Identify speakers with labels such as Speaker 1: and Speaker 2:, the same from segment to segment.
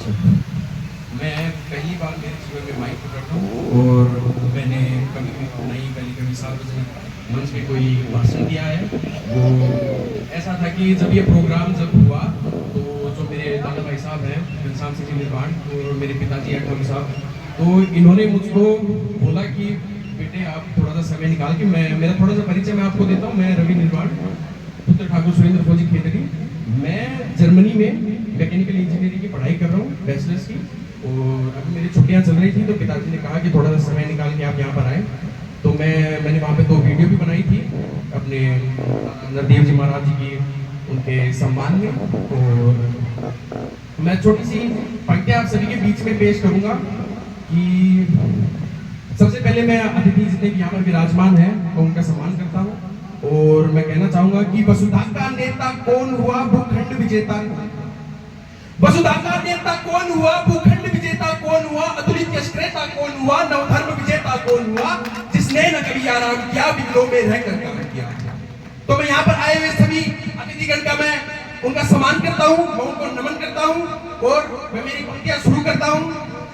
Speaker 1: मैं पहली बार मेरे जीवन में माइक पकड़ रहा हूँ और मैंने कभी नहीं कभी सार्वजनिक मंच पे कोई भाषण दिया है। वो ऐसा था कि जब ये प्रोग्राम जब हुआ तो जो मेरे दादा भाई साहब हैं घनश्याम सिंह निर्माण और मेरे पिताजी अठम साहब, तो इन्होंने मुझको बोला कि बेटे आप थोड़ा सा समय निकाल के मेरा थोड़ा सा परिचय मैं आपको देता हूँ। मैं रवि निर्माण पुत्र ठाकुर सुरेंद्र फौजी खेतरी, मैं जर्मनी में मैकेनिकल इंजीनियरिंग की पढ़ाई कर रहा हूँ, बैचलर्स की। और अभी मेरी छुट्टियाँ चल रही थी तो पिताजी ने कहा कि थोड़ा सा समय निकाल के आप यहाँ पर आए। तो मैंने वहाँ पे 2 वीडियो भी बनाई थी अपने नरदेव जी महाराज जी की उनके सम्मान में। और मैं छोटी सी पंक्तियाँ आप सभी के बीच में पेश करूँगा कि सबसे पहले मैं अतिथि जितने भी यहाँ पर विराजमान हैं मैं उनका सम्मान करता हूँ। और मैं कहना चाहूंगा कि वसुधा का नेता कौन हुआ, भूखंड विजेता कौन? वसुधा का नेता कौन हुआ, भूखंड विजेता कौन हुआ, अतुलित यश क्रेता कौन हुआ, नवधर्म विजेता कौन हुआ, जिसने न कभी आराम किया, विघ्नों में रहकर काम किया। तो मैं यहाँ पर आए हुए सभी अतिथिगण का मैं उनका सम्मान करता हूँ, मैं उनको नमन करता हूँ। और मैं मेरी पंक्तियां शुरू करता हूँ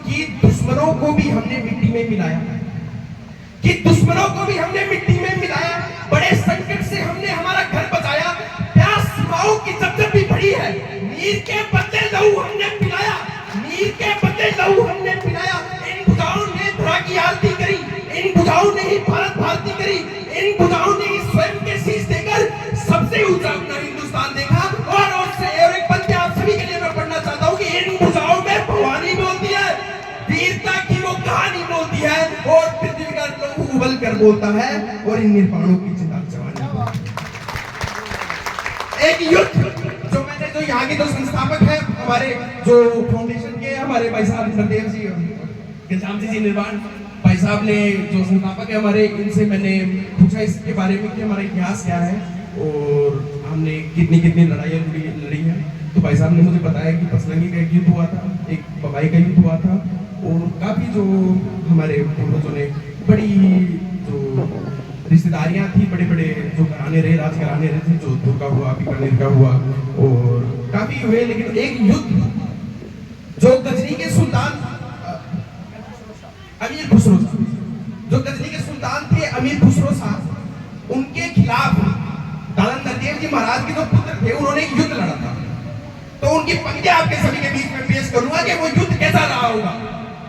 Speaker 1: कि दुश्मनों को भी हमने मिट्टी में मिलाया, कि दुश्मनों को भी हमने मिट्टी में मिलाया, बड़े संकट से हमने हमारा घर बचाया, प्यास सीमाओं की जब भी बढ़ी है, नीर के बदले लहू हमने पिलाया, नीर के बदले लहू हमने पिलाया। इन बुझाओं ने धरा की आरती करी, इन बुझाओं ने ही भारत भारती करी, इन बुझाओं ने ही स्वयं के शीश देकर सबसे ऊंचा अपना हिंदुस्तान देखा। और एक पंक्ति आप सभी के लिए मैं पढ़ना चाहता हूँ कि इन बुझाओं में भवानी बोलती है, वीरता की वो कहानी बोलती है, और पृथ्वी का लहू उबल कर बोलता है, और इन निर्माणों की चिता जवानी। एक युद्ध जो मैंने जो यहाँ के जो संस्थापक हैं हमारे जो फाउंडेशन के हमारे भाई साहब नरदेव जी घनश्याम जी निर्माण भाई साहब ने जो संस्थापक है हमारे, इनसे मैंने पूछा इसके बारे में कि हमारा इतिहास क्या है और हमने कितनी कितनी लड़ाइयाँ लड़ी है। तो भाई साहब ने मुझे बताया कि पसलंगी का एक युद्ध हुआ था, एक बवाई का युद्ध हुआ था, और काफी जो हमारे पूर्वजों ने बड़ी जो रिश्तेदारियां थी, बड़े बड़े जो घराने रहे, राज घराने रहे थे, जोधपुर का हुआ, बीकानेर का हुआ, और काफी हुए। लेकिन एक युद्ध जो गजनी के सुल्तान अमीर खुसरो साहब, जो गजनी के सुल्तान थे अमीर खुसरो साहब, उनके खिलाफ दादा नरदेव जी महाराज के जो पुत्र थे उन्होंने एक युद्ध लड़ा था। तो उनकी पंक्तियां आपके सभी के बीच में पेश करूंगा कि वो युद्ध कैसा रहा होगा।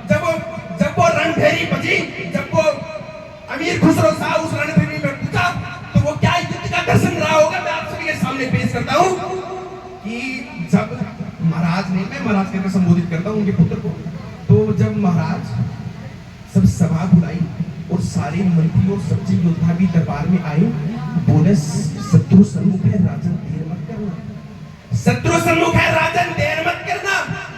Speaker 1: जब वो रणभेरी बजी, जब वो अमीर खुसरो साहब उस रणभेरी में पूछा तो वो क्या युद्ध का दर्शन रहा होगा, मैं आप सभी के सामने पेश करता हूं कि जब महाराज ने, मैं महाराज कहकर संबोधित करता हूं उनके पुत्र को, तो जब महाराज सब सभा बुलाई और सारे मंत्री और सच्चे योद्धा भी दरबार में आए, बोले शत्रु सम्मुख है राजन देर मत करना, शत्रु सम्मुख है राजन देर मत करना,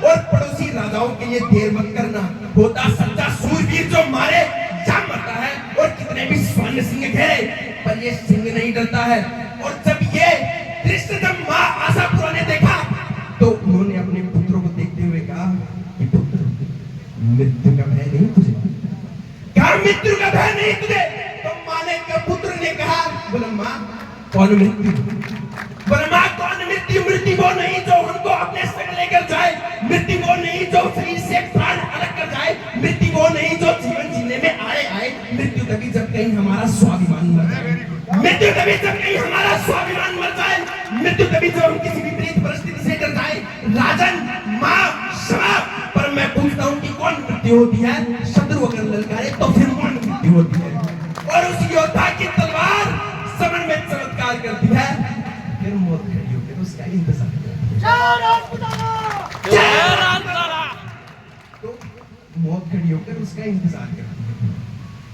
Speaker 1: और पड़ोसी राजाओं के लिए देर मत करना। होता सच्चा सूरवीर जो मारे जा मरता है, और कितने भी स्वर्ण सिंह घेरे पर ये सिंह नहीं डरता है। और जब ये दृश्य जब मां आशापुरा ने देखा तो उन्होंने अपने पुत्रों को देखते हुए कहा कि पुत्र मृत्यु का भय नहीं तुझे, क्या मृत्यु का भय नहीं तुझे? तो माने के पुत्र ने कहा, बोले मां कौन मृत्यु, बोले मां कौन मृत्यु? मृत्यु वो नहीं जो हमको अपने संग लेकर जाए, मृत्यु वो नहीं जो शरीर से प्राण अलग कर जाए, मृत्यु वो नहीं जो जीवन जीने में आए, मृत्यु तभी जब कहीं हमारा स्वाभिमान मर जाए, मृत्यु तभी जब कहीं हमारा स्वाभिमान मर जाए, मृत्यु तभी जब हम किसी विपरीत परिस्थिति से डर जाए। राजन मां क्षमा, पर मैं पूछता हूं कि कौन मृत्यु होती है? शत्रु अगर ललकारे तो फिर कौन मृत्यु होती है? और उस योद्धा की तलवार समर में चमत्कार करती है, फिर मौत खड़ी होकर उसका इंतजार करती है, तो मौत खड़ी होकर उसका इंतजार करती है।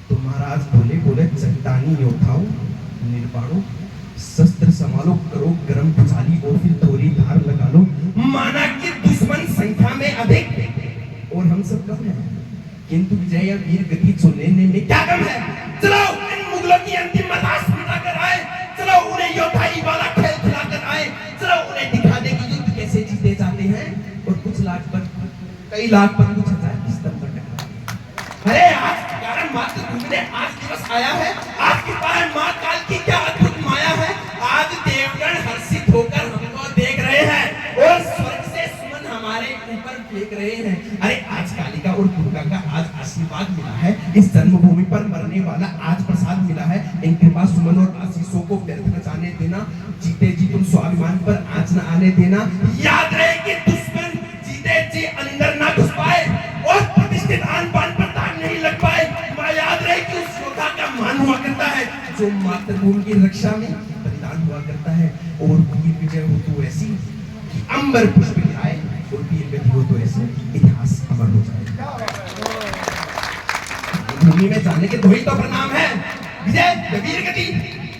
Speaker 1: तो महाराज बोले चट्टानी योद्धाओं निर्वाणों, शस्त्र संभालो, करो गरम भुजाली और फिर थोड़ी धार लगा लो। माना कि दुश्मन संख्या में अधिक और हम सब कम है, किंतु विजय या वीर गति चुनने में क्या कम है? चलो इन मुगलों की अंतिम मदास मिटा कर आए, चलो उन्हें योद्धाई वाला खेल खिलाकर आए, चलो उन्हें दिखा दे कि युद्ध कैसे जीते जाते हैं, और कुछ लाख पर कई लाख पर कुछ हजार किस तरह टकराए। अरे आज 11 मार्च घूमने आज दिवस आया है, आज की पारण मां काल की क्या अद्भुत माया है। आज देवगण हर्षित होकर हमको देख रहे हैं, और स्वर्ग से सुमन हमारे
Speaker 2: ऊपर फेंक रहे हैं। अरे आज कालिका और दुर्गा का आज आशीर्वाद मिला है, इस जन्मभूमि पर मरने वाला आज प्रसाद मिला है। इन कृपा सुमन और आशीषों को व्यर्थ न जाने देना, जीते जी तुम स्वाभिमान पर आंच न आने देना। याद रहे कि दुश्मन जीते जी अंदर ना घुस पाए और प्रतिष्ठित आन बान पर दाग नहीं लग पाए। मां याद रहे कि उस योद्धा का मान हुआ करता है जो मातृभूमि की रक्षा में बलिदान हुआ करता है। और वीर विजय हो तो ऐसी कि अंबर पुष्प गिराए, और वीर गति हो तो ऐसी इतिहास अमर हो जाए। भूमि में जाने के दो ही तो प्रणाम है, विजय या वीर गति।